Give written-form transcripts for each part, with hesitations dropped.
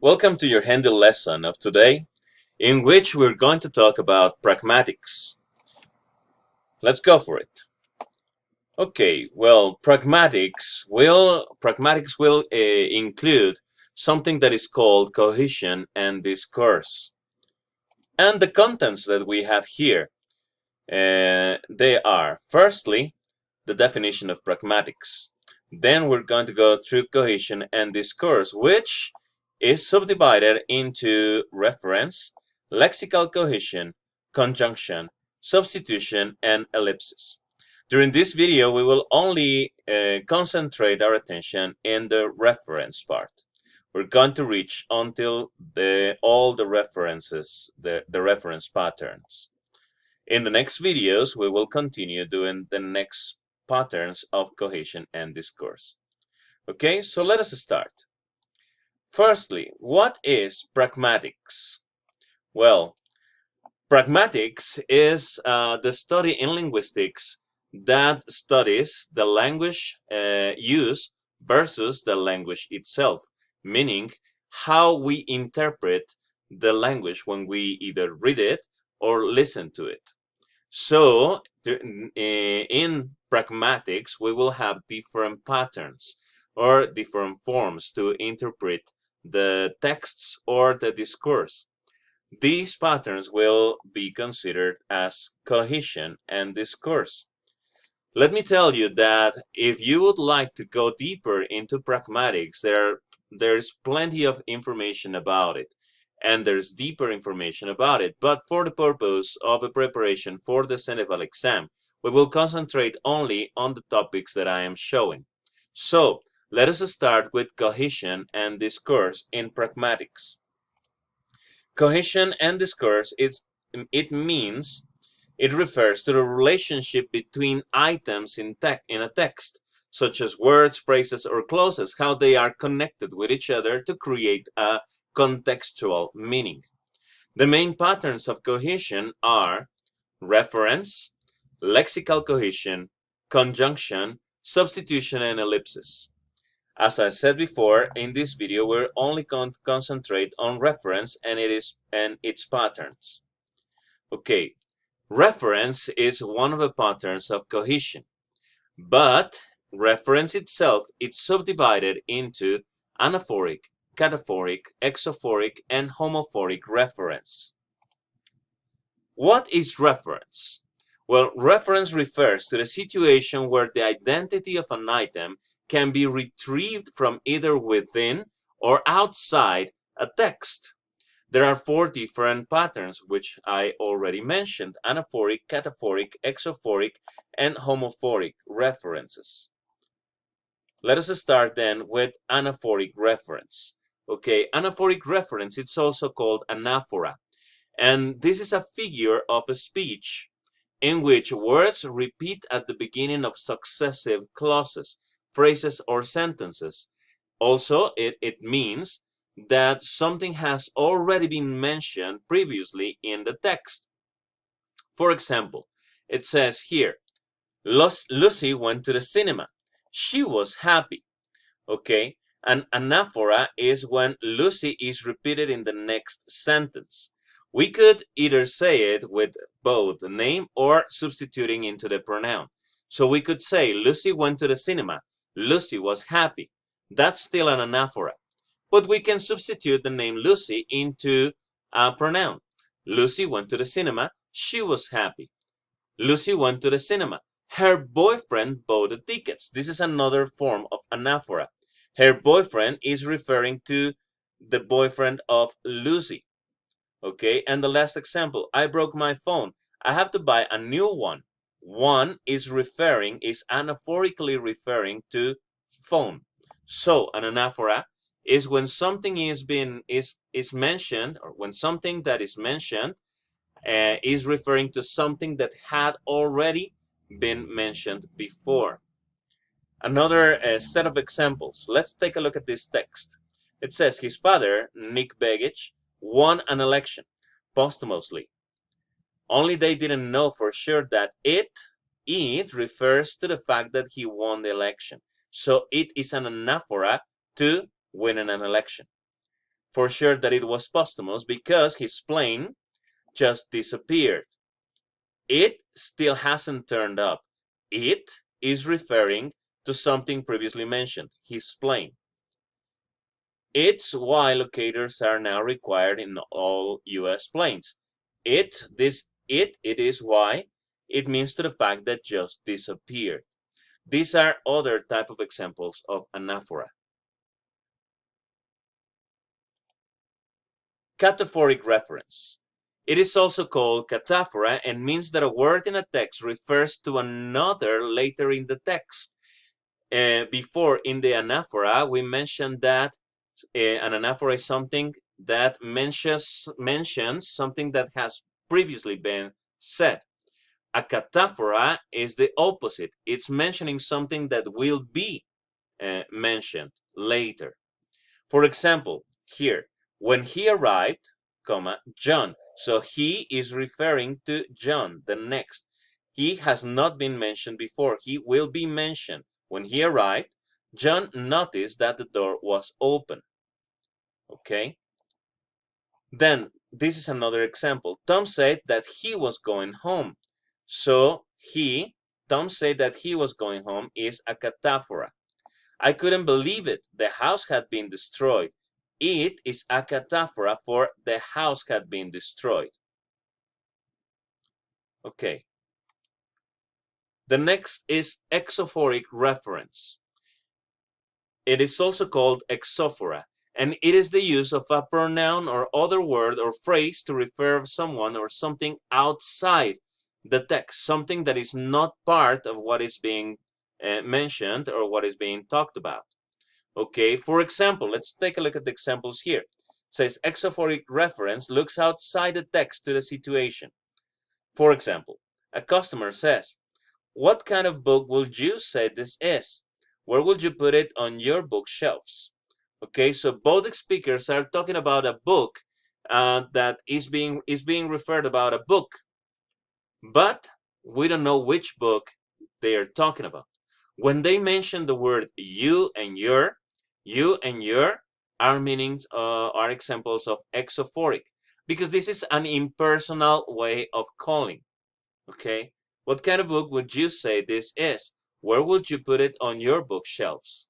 Welcome to your handy lesson of today, in which we're going to talk about pragmatics. Let's go for it. Okay, well, pragmatics will include something that is called cohesion and discourse. And the contents that we have here, they are, firstly, the definition of pragmatics. Then we're going to go through cohesion and discourse, which is subdivided into reference, lexical cohesion, conjunction, substitution, and ellipsis. During this video, we will only concentrate our attention in the reference part. We're going to reach until all the references, the reference patterns. In the next videos, we will continue doing the next patterns of cohesion and discourse. Okay, so let us start. Firstly, what is pragmatics? Well, pragmatics is the study in linguistics that studies the language use versus the language itself, meaning how we interpret the language when we either read it or listen to it. So in pragmatics, we will have different patterns or different forms to interpret the texts or the discourse. These patterns will be considered as cohesion and discourse. Let me tell you that if you would like to go deeper into pragmatics, there's plenty of information about it, and there's deeper information about it. But for the purpose of a preparation for the CENEVAL exam, we will concentrate only on the topics that I am showing. So let us start with cohesion and discourse in pragmatics. Cohesion and discourse it refers to the relationship between items in a text, such as words, phrases, or clauses, how they are connected with each other to create a contextual meaning. The main patterns of cohesion are reference, lexical cohesion, conjunction, substitution, and ellipsis. As I said before, in this video, we're only going to concentrate on reference and its patterns. Okay, reference is one of the patterns of cohesion, but reference itself is subdivided into anaphoric, cataphoric, exophoric, and homophoric reference. What is reference? Well, reference refers to the situation where the identity of an item can be retrieved from either within or outside a text. There are 4 different patterns, which I already mentioned: anaphoric, cataphoric, exophoric, and homophoric references. Let us start then with anaphoric reference. Okay, anaphoric reference, it's also called anaphora. And this is a figure of a speech in which words repeat at the beginning of successive clauses, phrases, or sentences. Also, it means that something has already been mentioned previously in the text. For example, it says here, Lucy went to the cinema. She was happy. Okay, an anaphora is when Lucy is repeated in the next sentence. We could either say it with both the name or substituting into the pronoun. So we could say Lucy went to the cinema. Lucy was happy. That's still an anaphora. But we can substitute the name Lucy into a pronoun. Lucy went to the cinema. She was happy. Lucy went to the cinema. Her boyfriend bought the tickets. This is another form of anaphora. Her boyfriend is referring to the boyfriend of Lucy. Okay, and the last example, I broke my phone. I have to buy a new one. One is anaphorically referring to phone. So an anaphora is when something is mentioned, or when something that is mentioned is referring to something that had already been mentioned before. Another set of examples. Let's take a look at this text. It says his father, Nick Begich, won an election posthumously. Only they didn't know for sure that it refers to the fact that he won the election. So it is an anaphora to winning an election. for sure that it was posthumous because his plane just disappeared. It still hasn't turned up. It is referring to something previously mentioned, his plane. It's why locators are now required in all US planes. It is why, it means to the fact that just disappeared. These are other type of examples of anaphora. Cataphoric reference. It is also called cataphora and means that a word in a text refers to another later in the text. Before in the anaphora, we mentioned that an anaphora is something that mentions something that has previously been said. A cataphora is the opposite. It's mentioning something that will be mentioned later. For example, here, when he arrived, comma, John. So he is referring to John, the next. He has not been mentioned before. He will be mentioned. When he arrived, John noticed that the door was open. Okay? Then, this is another example. Tom said that he was going home. So, Tom said that he was going home is a cataphora. I couldn't believe it. The house had been destroyed. It is a cataphora for the house had been destroyed. Okay. The next is exophoric reference. It is also called exophora, and it is the use of a pronoun or other word or phrase to refer to someone or something outside the text, something that is not part of what is being mentioned or what is being talked about. Okay, for example, let's take a look at the examples here. It says exophoric reference looks outside the text to the situation. For example, a customer says, "What kind of book would you say this is? Where would you put it on your bookshelves?" Okay, so both speakers are talking about a book that is being referred about a book, but we don't know which book they are talking about. When they mention the word you and your are meanings are examples of exophoric because this is an impersonal way of calling. Okay, what kind of book would you say this is? Where would you put it on your bookshelves?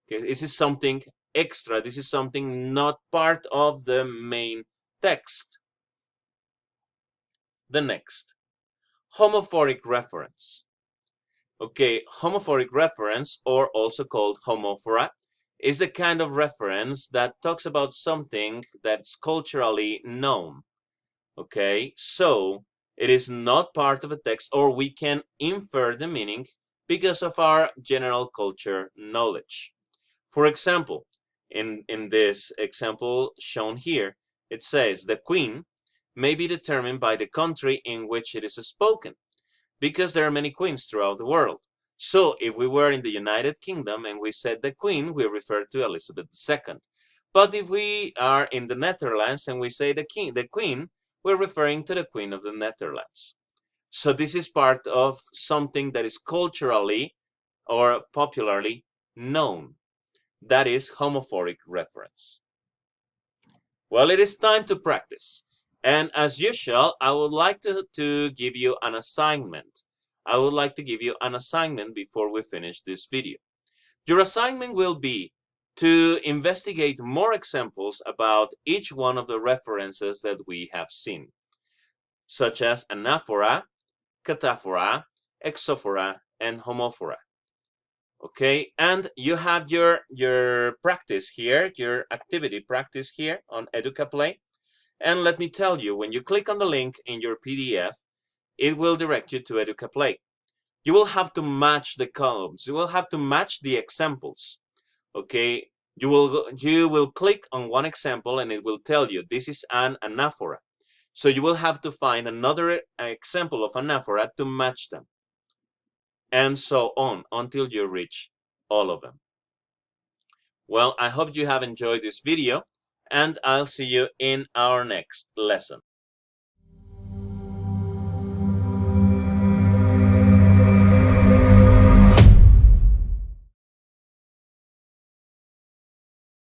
Okay, this is something extra. This is something not part of the main text. The next, homophoric reference. Okay, homophoric reference, or also called homophora, is the kind of reference that talks about something that's culturally known. Okay, so it is not part of a text, or we can infer the meaning because of our general culture knowledge. For example, in this example shown here, it says the queen may be determined by the country in which it is spoken, because there are many queens throughout the world. So if we were in the United Kingdom and we said the queen, we refer to Elizabeth II. But if we are in the Netherlands and we say the queen, we're referring to the Queen of the Netherlands. So this is part of something that is culturally or popularly known. That is homophoric reference. Well, it is time to practice. And as usual, I would like to give you an assignment. I would like to give you an assignment before we finish this video. Your assignment will be to investigate more examples about each one of the references that we have seen, such as anaphora, cataphora, exophora, and homophora. Okay, and you have your practice here, your activity practice here on EducaPlay. And let me tell you, when you click on the link in your PDF, it will direct you to EducaPlay. You will have to match the columns. You will have to match the examples. Okay, you will click on one example and it will tell you this is an anaphora. So you will have to find another example of anaphora to match them. And so on until you reach all of them. Well, I hope you have enjoyed this video and I'll see you in our next lesson.